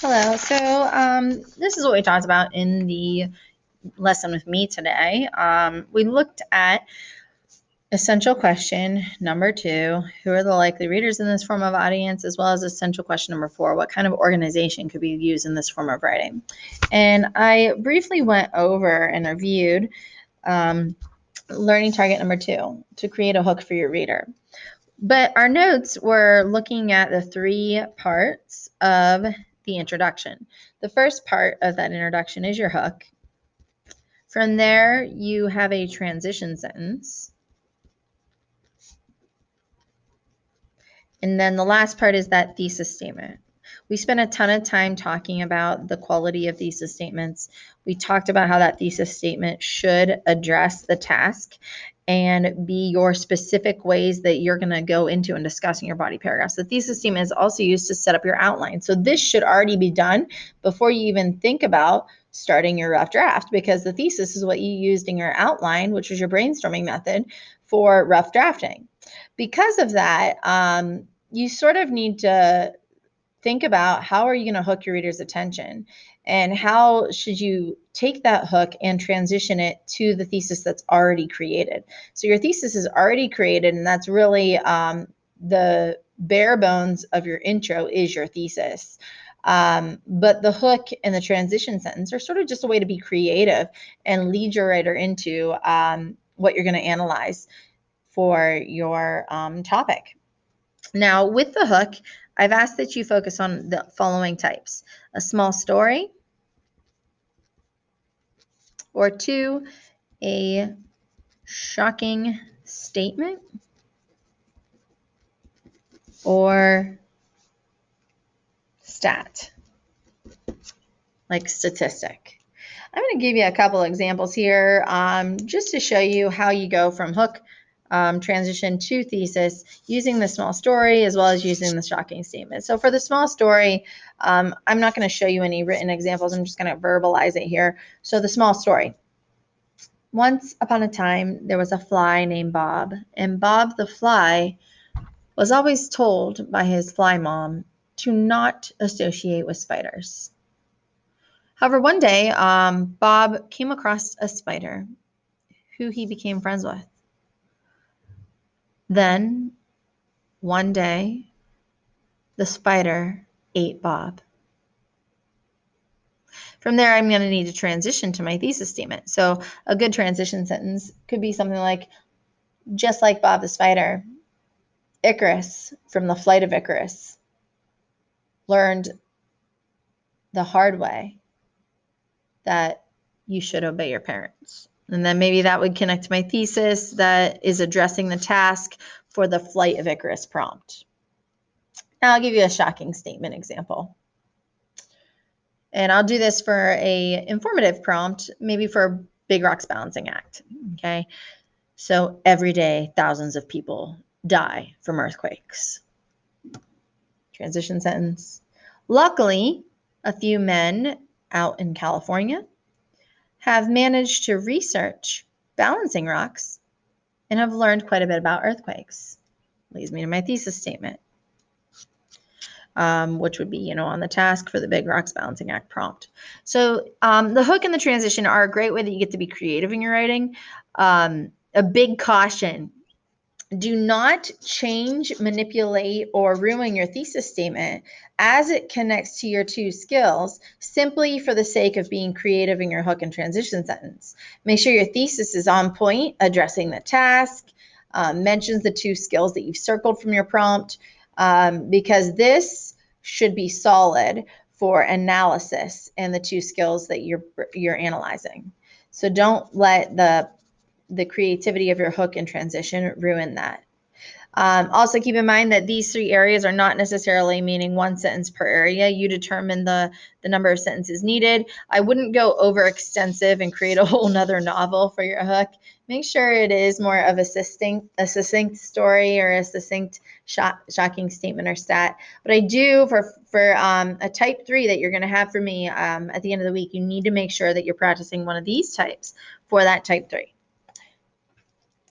Hello. This is what we talked about in the lesson with me today. We looked at essential question number 2, who are the likely readers in this form of audience, as well as essential question number 4, what kind of organization could be used in this form of writing? And I briefly went over and reviewed learning target number 2, to create a hook for your reader. But our notes were looking at the 3 parts of the introduction. The first part of that introduction is your hook. From there, you have a transition sentence. And then the last part is that thesis statement. We spent a ton of time talking about the quality of thesis statements. We talked about how that thesis statement should address the task and be your specific ways that you're going to go into and discussing your body paragraphs. The thesis statement is also used to set up your outline. So this should already be done before you even think about starting your rough draft, because the thesis is what you used in your outline, which was your brainstorming method for rough drafting. Because of that, you sort of need to think about how are you going to hook your reader's attention, and how should you take that hook and transition it to the thesis that's already created. So your thesis is already created, and that's really the bare bones of your intro is your thesis. But the hook and the transition sentence are sort of just a way to be creative and lead your writer into what you're going to analyze for your topic. Now, with the hook, I've asked that you focus on the following types: a small story, or 2, a shocking statement, or stat, like statistic. I'm going to give you a couple examples here just to show you how you go from hook transition to thesis using the small story as well as using the shocking statement. So for the small story, I'm not going to show you any written examples. I'm just going to verbalize it here. So the small story. Once upon a time, there was a fly named Bob, and Bob the fly was always told by his fly mom to not associate with spiders. However, one day, Bob came across a spider who he became friends with. Then, one day, the spider ate Bob. From there, I'm going to need to transition to my thesis statement. So a good transition sentence could be something like, just like Bob the spider, Icarus, from the flight of Icarus, learned the hard way that you should obey your parents. And then maybe that would connect to my thesis that is addressing the task for the flight of Icarus prompt. Now I'll give you a shocking statement example. And I'll do this for a informative prompt, maybe for Big Rocks Balancing Act. Okay. So every day, thousands of people die from earthquakes. Transition sentence. Luckily, a few men out in California have managed to research balancing rocks and have learned quite a bit about earthquakes. Leads me to my thesis statement, which would be, on the task for the Big Rocks Balancing Act prompt. So the hook and the transition are a great way that you get to be creative in your writing. A big caution: do not change, manipulate, or ruin your thesis statement as it connects to your 2 skills simply for the sake of being creative in your hook and transition sentence. Make sure your thesis is on point, addressing the task, mentions the 2 skills that you've circled from your prompt, because this should be solid for analysis and the 2 skills that you're analyzing. So don't let the creativity of your hook and transition ruin that. Also keep in mind that these 3 areas are not necessarily meaning 1 sentence per area. You determine the number of sentences needed. I wouldn't go overextensive and create a whole nother novel for your hook. Make sure it is more of a succinct story or a succinct shocking statement or stat. But I do, for a type 3 that you're going to have for me at the end of the week, you need to make sure that you're practicing one of these types for that type 3.